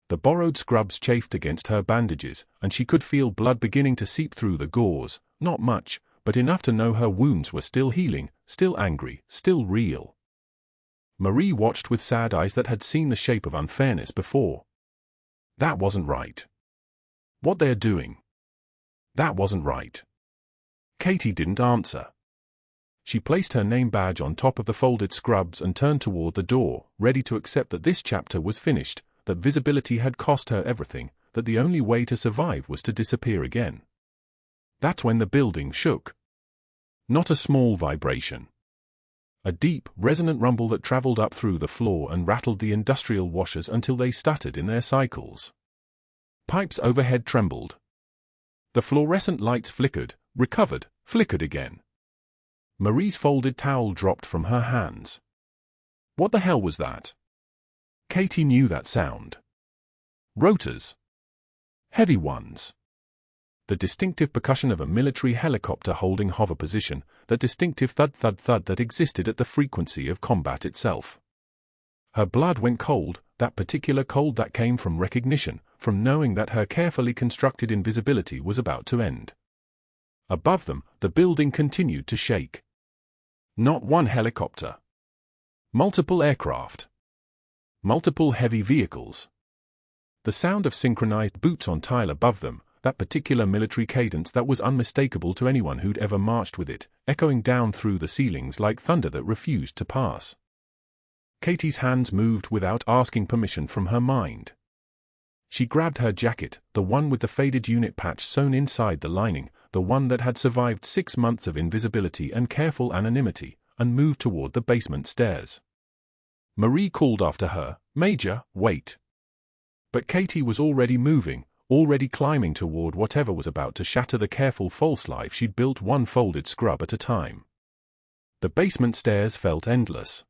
The borrowed scrubs chafed against her bandages, and she could feel blood beginning to seep through the gauze, not much, but enough to know her wounds were still healing, still angry, still real. Marie watched with sad eyes that had seen the shape of unfairness before. That wasn't right. What they're doing. That wasn't right. Katie didn't answer. She placed her name badge on top of the folded scrubs and turned toward the door, ready to accept that this chapter was finished, that visibility had cost her everything, that the only way to survive was to disappear again. That's when the building shook. Not a small vibration. A deep, resonant rumble that traveled up through the floor and rattled the industrial washers until they stuttered in their cycles. Pipes overhead trembled. The fluorescent lights flickered, recovered, flickered again. Marie's folded towel dropped from her hands. What the hell was that? Katie knew that sound. Rotors. Heavy ones. The distinctive percussion of a military helicopter holding hover position, that distinctive thud-thud-thud that existed at the frequency of combat itself. Her blood went cold, that particular cold that came from recognition, from knowing that her carefully constructed invisibility was about to end. Above them, the building continued to shake. Not one helicopter. Multiple aircraft. Multiple heavy vehicles. The sound of synchronized boots on tile above them, that particular military cadence that was unmistakable to anyone who'd ever marched with it, echoing down through the ceilings like thunder that refused to pass. Katie's hands moved without asking permission from her mind. She grabbed her jacket, the one with the faded unit patch sewn inside the lining, the one that had survived 6 months of invisibility and careful anonymity, and moved toward the basement stairs. Marie called after her, "Major, wait." But Katie was already moving, already climbing toward whatever was about to shatter the careful false life she'd built one folded scrub at a time. The basement stairs felt endless.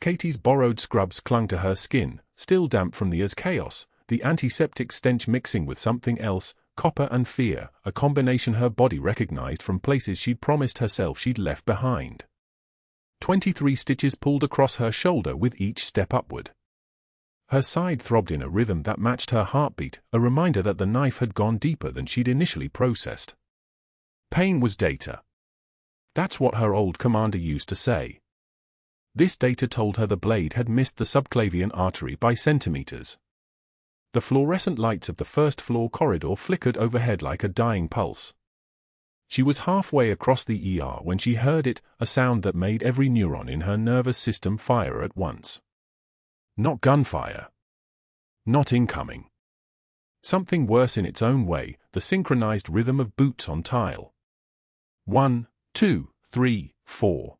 Katie's borrowed scrubs clung to her skin, still damp from the year's chaos, the antiseptic stench mixing with something else, copper and fear, a combination her body recognized from places she'd promised herself she'd left behind. 23 stitches pulled across her shoulder with each step upward. Her side throbbed in a rhythm that matched her heartbeat, a reminder that the knife had gone deeper than she'd initially processed. Pain was data. That's what her old commander used to say. This data told her the blade had missed the subclavian artery by centimeters. The fluorescent lights of the first-floor corridor flickered overhead like a dying pulse. She was halfway across the ER when she heard it, a sound that made every neuron in her nervous system fire at once. Not gunfire. Not incoming. Something worse in its own way, the synchronized rhythm of boots on tile. 1, 2, 3, 4.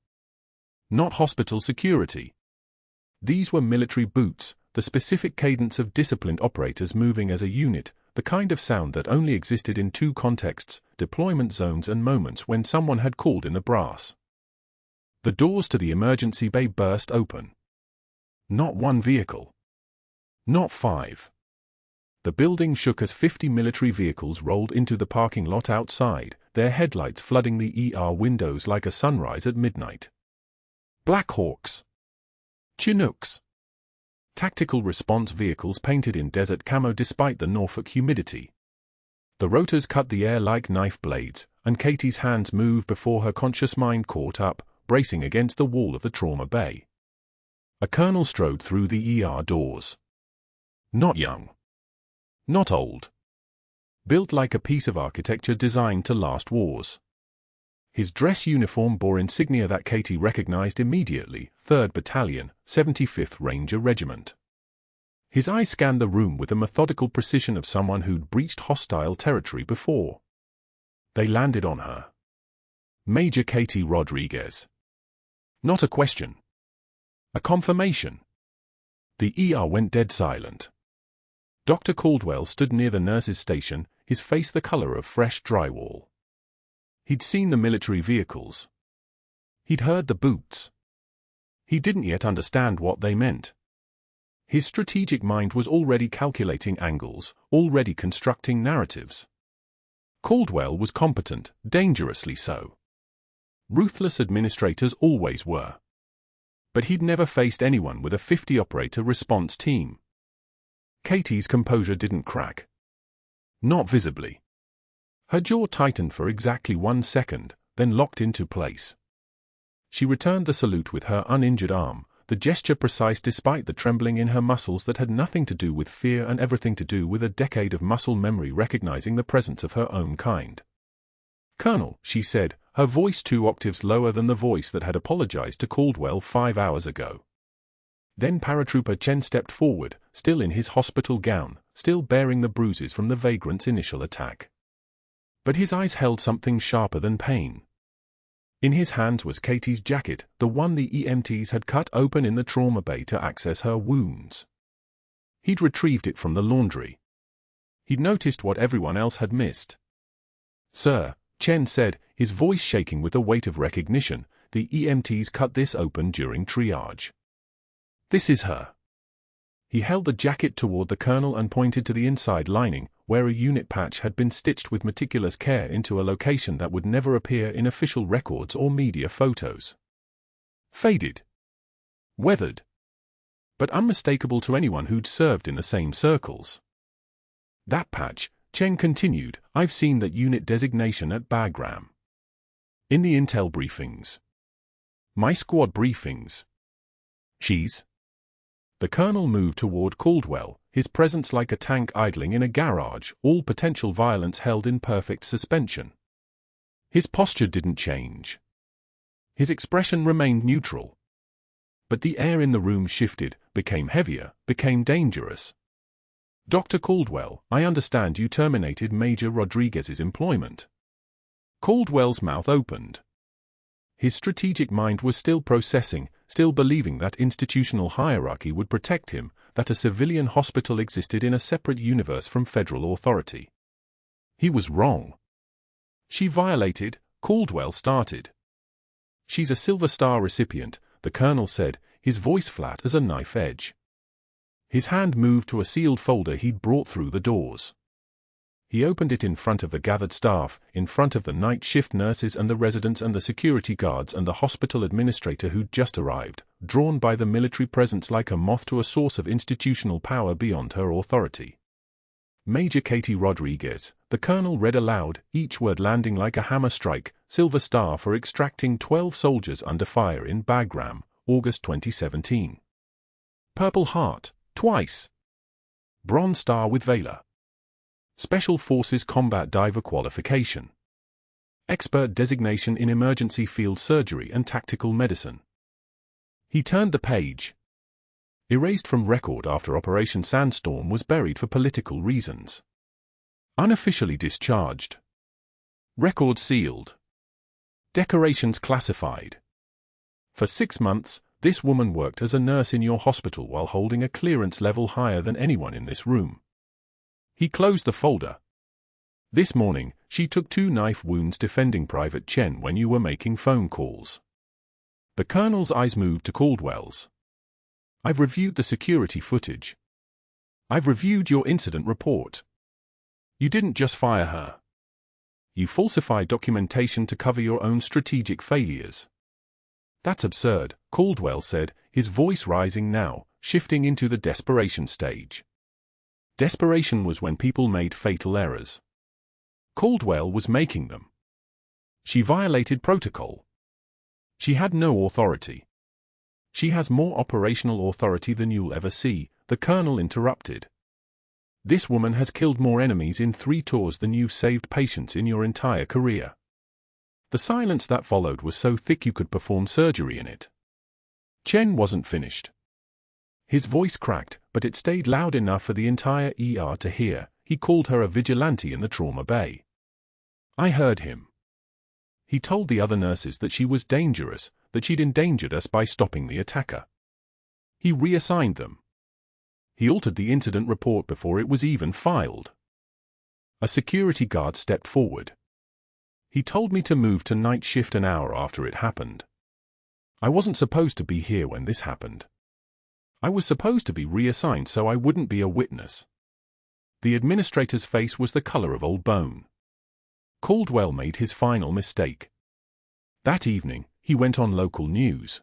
Not hospital security. These were military boots, the specific cadence of disciplined operators moving as a unit, the kind of sound that only existed in 2 contexts, deployment zones and moments when someone had called in the brass. The doors to the emergency bay burst open. Not 1 vehicle. Not 5. The building shook as 50 military vehicles rolled into the parking lot outside, their headlights flooding the ER windows like a sunrise at midnight. Black Hawks. Chinooks. Tactical response vehicles painted in desert camo despite the Norfolk humidity. The rotors cut the air like knife blades, and Katie's hands moved before her conscious mind caught up, bracing against the wall of the trauma bay. A colonel strode through the ER doors. Not young. Not old. Built like a piece of architecture designed to last wars. His dress uniform bore insignia that Katie recognized immediately, 3rd Battalion, 75th Ranger Regiment. His eye scanned the room with the methodical precision of someone who'd breached hostile territory before. They landed on her. Major Katie Rodriguez. Not a question. A confirmation. The ER went dead silent. Dr. Caldwell stood near the nurse's station, his face the color of fresh drywall. He'd seen the military vehicles. He'd heard the boots. He didn't yet understand what they meant. His strategic mind was already calculating angles, already constructing narratives. Caldwell was competent, dangerously so. Ruthless administrators always were. But he'd never faced anyone with a 50-operator response team. Katie's composure didn't crack. Not visibly. Her jaw tightened for exactly 1 second, then locked into place. She returned the salute with her uninjured arm, the gesture precise despite the trembling in her muscles that had nothing to do with fear and everything to do with a decade of muscle memory recognizing the presence of her own kind. "Colonel," she said, her voice 2 octaves lower than the voice that had apologized to Caldwell 5 hours ago. Then Paratrooper Chen stepped forward, still in his hospital gown, still bearing the bruises from the vagrant's initial attack. But his eyes held something sharper than pain. In his hands was Katie's jacket, the one the EMTs had cut open in the trauma bay to access her wounds. He'd retrieved it from the laundry. He'd noticed what everyone else had missed. "Sir," Chen said, his voice shaking with the weight of recognition, "the EMTs cut this open during triage. This is her." He held the jacket toward the colonel and pointed to the inside lining, where a unit patch had been stitched with meticulous care into a location that would never appear in official records or media photos. Faded. Weathered. But unmistakable to anyone who'd served in the same circles. "That patch," Chen continued, "I've seen that unit designation at Bagram. In the intel briefings. My squad briefings. She's..." The colonel moved toward Caldwell, his presence like a tank idling in a garage, all potential violence held in perfect suspension. His posture didn't change. His expression remained neutral. But the air in the room shifted, became heavier, became dangerous. Dr. Caldwell, I understand you terminated Major Rodriguez's employment. Caldwell's mouth opened. His strategic mind was still processing, still believing that institutional hierarchy would protect him, that a civilian hospital existed in a separate universe from federal authority. He was wrong. She violated, Caldwell started. She's a Silver Star recipient, the colonel said, his voice flat as a knife edge. His hand moved to a sealed folder he'd brought through the doors. He opened it in front of the gathered staff, in front of the night shift nurses and the residents and the security guards and the hospital administrator who'd just arrived, drawn by the military presence like a moth to a source of institutional power beyond her authority. Major Katie Rodriguez, the colonel read aloud, each word landing like a hammer strike, Silver Star for extracting 12 soldiers under fire in Bagram, August 2017. Purple Heart, twice. Bronze Star with Valor. Special Forces Combat Diver Qualification. Expert designation in emergency field surgery and tactical medicine. He turned the page. Erased from record after Operation Sandstorm was buried for political reasons. Unofficially discharged. Record sealed. Decorations classified. For 6 months, this woman worked as a nurse in your hospital while holding a clearance level higher than anyone in this room. He closed the folder. This morning, she took 2 knife wounds defending Private Chen when you were making phone calls. The colonel's eyes moved to Caldwell's. I've reviewed the security footage. I've reviewed your incident report. You didn't just fire her. You falsified documentation to cover your own strategic failures. That's absurd, Caldwell said, his voice rising now, shifting into the desperation stage. Desperation was when people made fatal errors. Caldwell was making them. She violated protocol. She had no authority. She has more operational authority than you'll ever see, the colonel interrupted. This woman has killed more enemies in 3 tours than you've saved patients in your entire career. The silence that followed was so thick you could perform surgery in it. Chen wasn't finished. His voice cracked, but it stayed loud enough for the entire ER to hear. He called her a vigilante in the trauma bay. I heard him. He told the other nurses that she was dangerous, that she'd endangered us by stopping the attacker. He reassigned them. He altered the incident report before it was even filed. A security guard stepped forward. He told me to move to night shift an hour after it happened. I wasn't supposed to be here when this happened. I was supposed to be reassigned so I wouldn't be a witness. The administrator's face was the color of old bone. Caldwell made his final mistake. That evening, he went on local news.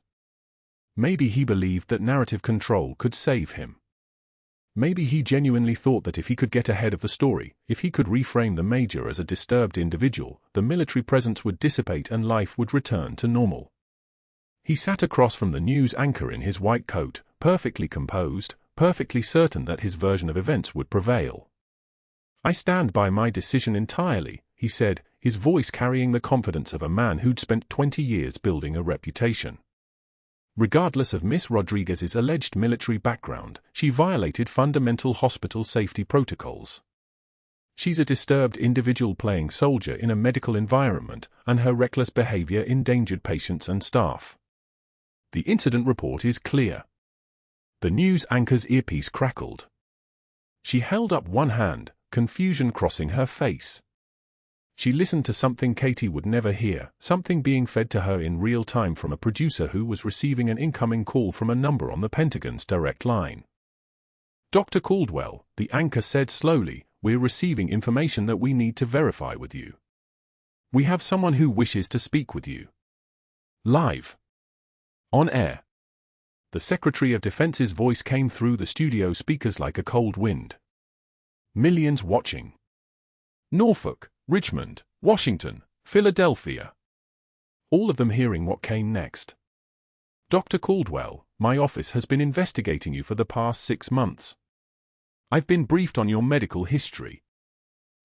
Maybe he believed that narrative control could save him. Maybe he genuinely thought that if he could get ahead of the story, if he could reframe the major as a disturbed individual, the military presence would dissipate and life would return to normal. He sat across from the news anchor in his white coat, perfectly composed, perfectly certain that his version of events would prevail. I stand by my decision entirely, he said, his voice carrying the confidence of a man who'd spent 20 years building a reputation. Regardless of Miss Rodriguez's alleged military background, she violated fundamental hospital safety protocols. She's a disturbed individual playing soldier in a medical environment, and her reckless behavior endangered patients and staff. The incident report is clear. The news anchor's earpiece crackled. She held up one hand, confusion crossing her face. She listened to something Katie would never hear, something being fed to her in real time from a producer who was receiving an incoming call from a number on the Pentagon's direct line. Dr. Caldwell, the anchor said slowly, we're receiving information that we need to verify with you. We have someone who wishes to speak with you. Live. On air. The Secretary of Defense's voice came through the studio speakers like a cold wind. Millions watching. Norfolk, Richmond, Washington, Philadelphia. All of them hearing what came next. Dr. Caldwell, my office has been investigating you for the past 6 months. I've been briefed on your medical history.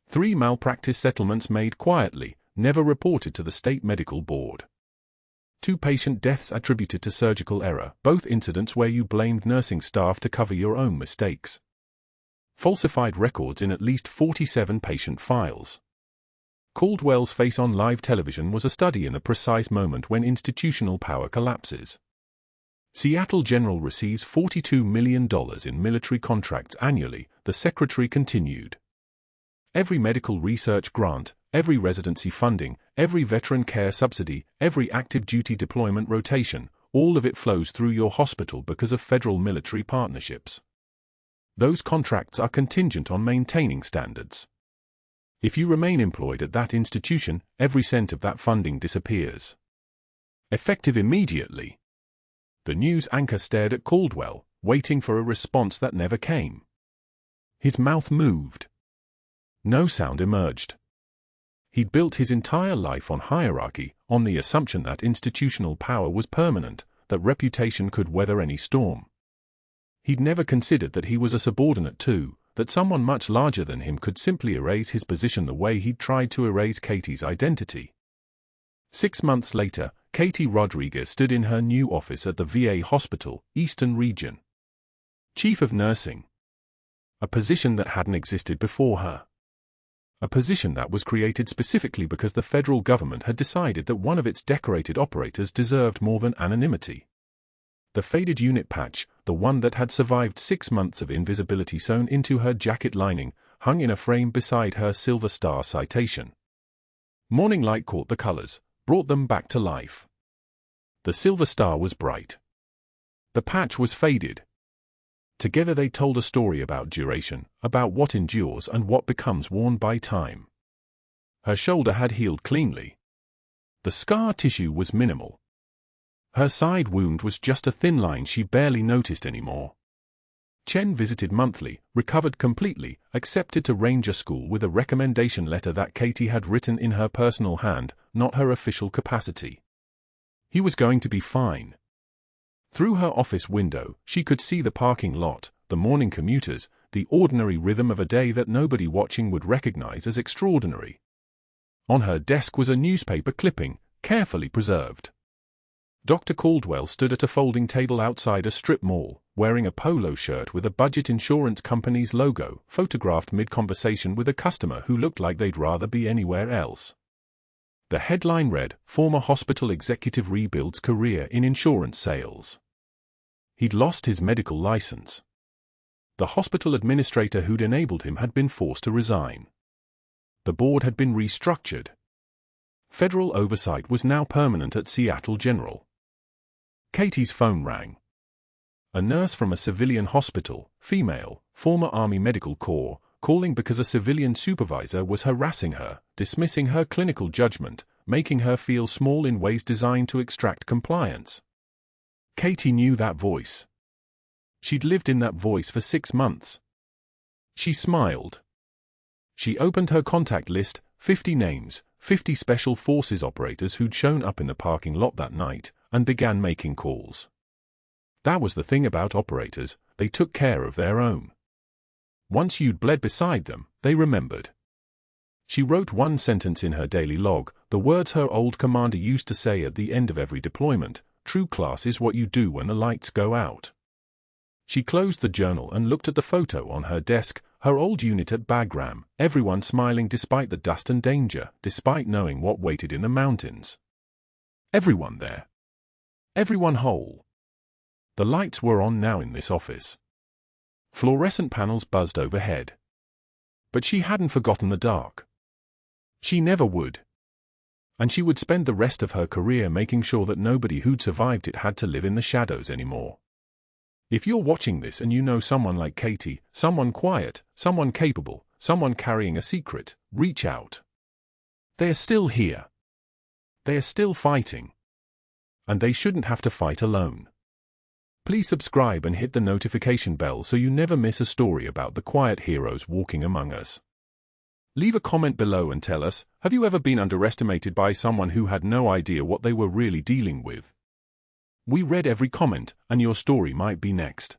3 malpractice settlements made quietly, never reported to the State Medical Board. 2 patient deaths attributed to surgical error, both incidents where you blamed nursing staff to cover your own mistakes. falsified records in at least 47 patient files. Caldwell's face on live television was a study in the precise moment when institutional power collapses. Seattle General receives $42 million in military contracts annually, the secretary continued. Every medical research grant, every residency funding, every veteran care subsidy, every active duty deployment rotation, all of it flows through your hospital because of federal military partnerships. Those contracts are contingent on maintaining standards. If you remain employed at that institution, every cent of that funding disappears. Effective immediately. The news anchor stared at Caldwell, waiting for a response that never came. His mouth moved. No sound emerged. He'd built his entire life on hierarchy, on the assumption that institutional power was permanent, that reputation could weather any storm. He'd never considered that he was a subordinate too, that someone much larger than him could simply erase his position the way he'd tried to erase Katie's identity. 6 months later, Katie Rodriguez stood in her new office at the VA Hospital, Eastern Region. Chief of Nursing. A position that hadn't existed before her. A position that was created specifically because the federal government had decided that one of its decorated operators deserved more than anonymity. The faded unit patch, the one that had survived 6 months of invisibility sewn into her jacket lining, hung in a frame beside her Silver Star citation. Morning light caught the colors, brought them back to life. The Silver Star was bright. The patch was faded. Together they told a story about duration, about what endures and what becomes worn by time. Her shoulder had healed cleanly. The scar tissue was minimal. Her side wound was just a thin line she barely noticed anymore. Chen visited monthly, recovered completely, accepted to ranger school with a recommendation letter that Katie had written in her personal hand, not her official capacity. He was going to be fine. Through her office window, she could see the parking lot, the morning commuters, the ordinary rhythm of a day that nobody watching would recognize as extraordinary. On her desk was a newspaper clipping, carefully preserved. Dr. Caldwell stood at a folding table outside a strip mall, wearing a polo shirt with a budget insurance company's logo, photographed mid-conversation with a customer who looked like they'd rather be anywhere else. The headline read, "Former hospital executive rebuilds career in insurance sales." He'd lost his medical license. The hospital administrator who'd enabled him had been forced to resign. The board had been restructured. Federal oversight was now permanent at Seattle General. Katie's phone rang. A nurse from a civilian hospital, female, former Army Medical Corps, calling because a civilian supervisor was harassing her, dismissing her clinical judgment, making her feel small in ways designed to extract compliance. Katie knew that voice. She'd lived in that voice for 6 months. She smiled. She opened her contact list, 50 names, 50 Special Forces operators who'd shown up in the parking lot that night, and began making calls. That was the thing about operators, they took care of their own. Once you'd bled beside them, they remembered. She wrote one sentence in her daily log, the words her old commander used to say at the end of every deployment, "True class is what you do when the lights go out." She closed the journal and looked at the photo on her desk, her old unit at Bagram, everyone smiling despite the dust and danger, despite knowing what waited in the mountains. Everyone there. Everyone whole. The lights were on now in this office. Fluorescent panels buzzed overhead. But she hadn't forgotten the dark. She never would. And she would spend the rest of her career making sure that nobody who'd survived it had to live in the shadows anymore. If you're watching this and you know someone like Katie, someone quiet, someone capable, someone carrying a secret, reach out. They are still here. They are still fighting. And they shouldn't have to fight alone. Please subscribe and hit the notification bell so you never miss a story about the quiet heroes walking among us. Leave a comment below and tell us, have you ever been underestimated by someone who had no idea what they were really dealing with? We read every comment, and your story might be next.